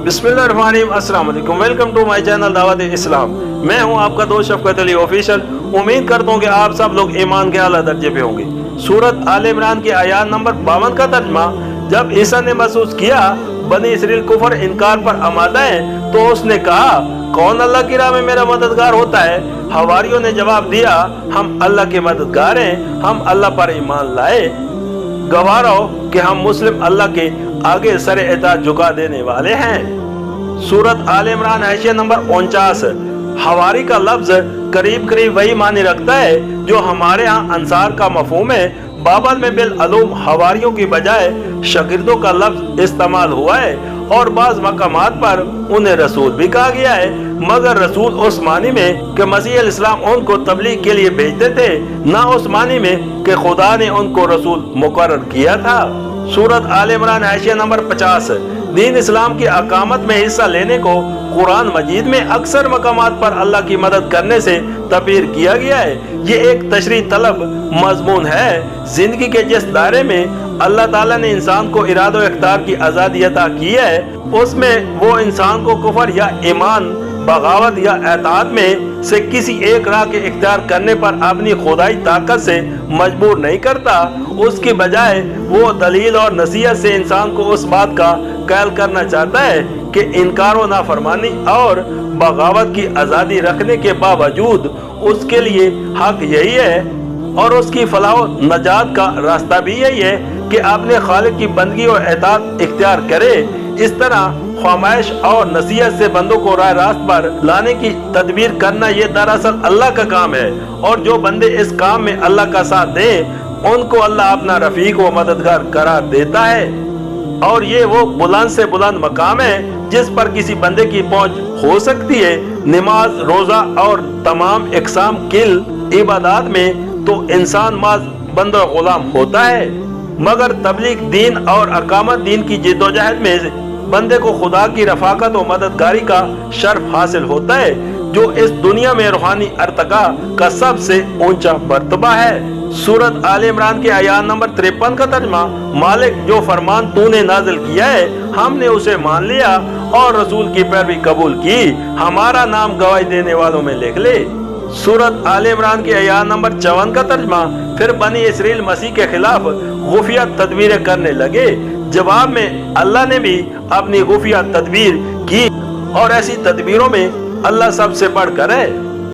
बिस्मिल्लाहिर्रहमानिर्रहीम, अस्सलाम वालेकुम। वेलकम टू माय चैनल दावत इस्लाम। मैं हूं आपका दोस्त शफकत अली ऑफिशियल। उम्मीद करता हूं कि आप सब लोग ईमान के आला दर्जे पे होंगे। सूरत आल इमरान की आयत नंबर 52 का तर्जमा, जब ईसा ने महसूस किया बनी इसराइल कुफर इनकार पर आमादा है तो उसने कहा, कौन अल्लाह की राह में मेरा मददगार होता है? हवारियों ने जवाब दिया, हम अल्लाह के मददगार हैं, हम अल्लाह पर ईमान लाए। गवाह रहो कि हम मुस्लिम अल्लाह के आगे सर इताअत झुका देने वाले हैं। सूरत आल इमरान आयत नंबर 49। हवारी का लफ्ज करीब करीब वही मानी रखता है जो हमारे यहाँ अंसार का मफहूम है। बाबल में बिलअलूम हवारियों की बजाय शागिर्दों का लफ्ज इस्तेमाल हुआ है और बाज़ मकामात पर उन्हें रसूल भी कहा गया है, मगर रसूल उस मानी में कि मसीह इस्लाम उनको तबलीग के लिए भेजते थे, ना उस मानी में कि खुदा ने उनको रसूल मुकर्रर किया था। सूरत आल इमरान आयत नंबर 50। दीन इस्लाम की अकामत में हिस्सा लेने को कुरान मजीद में अक्सर मकामात पर अल्लाह की मदद करने से तबीर किया गया है। ये एक तशरीह तलब मजमून है। जिंदगी के जिस दायरे में अल्लाह ताला ने इंसान को इरादा इख्तियार की आज़ादी अता की है, उसमें वो इंसान को कुफर या ईमान, बगावत या एताअत में से किसी एक राह के इख्तियार करने पर अपनी खुदाई ताकत से मजबूर नहीं करता। उसकी बजाय वो दलील और नसीहत से इंसान को उस बात का क़याल करना चाहता है कि इनकार व नाफरमानी और बगावत की आज़ादी रखने के बावजूद उसके लिए हक यही है और उसकी फलाह नजात का रास्ता भी यही है कि अपने खालिक की बंदगी और एताअत इख्तियार करे। इस तरह ख्वाहिश और नसीहत से बंदों को राह रास्त पर लाने की तदबीर करना ये दरअसल अल्लाह का काम है, और जो बंदे इस काम में अल्लाह का साथ दें उनको अल्लाह अपना रफीक व मददगार करार देता है। और ये वो बुलंद से बुलंद मकाम है जिस पर किसी बंदे की पहुंच हो सकती है। नमाज, रोजा और तमाम इकसाम किल इबादत में तो इंसान माज बंदा गुलाम होता है, मगर तबलीग दीन और अकामत दीन की जिद्दोजहद में बंदे को खुदा की रफाकत और मददगारी का शर्फ हासिल होता है, जो इस दुनिया में रूहानी अर्तका का सबसे ऊंचा मर्तबा है। सूरत आल इमरान के आयत नंबर 53 का तर्जमा, मालिक जो फरमान तूने नाजिल किया है हमने उसे मान लिया और रसूल की पैरवी कबूल की, हमारा नाम गवाही देने वालों में लिख ले। सूरत आल इमरान के आयत नंबर 54 का तर्जमा, फिर बनी इसराइल मसीह के खिलाफ खुफिया तदबीरें करने लगे। जवाब में अल्लाह ने भी अपनी खुफिया तदबीर की और ऐसी तदबीरों में अल्लाह सबसे बढ़कर है।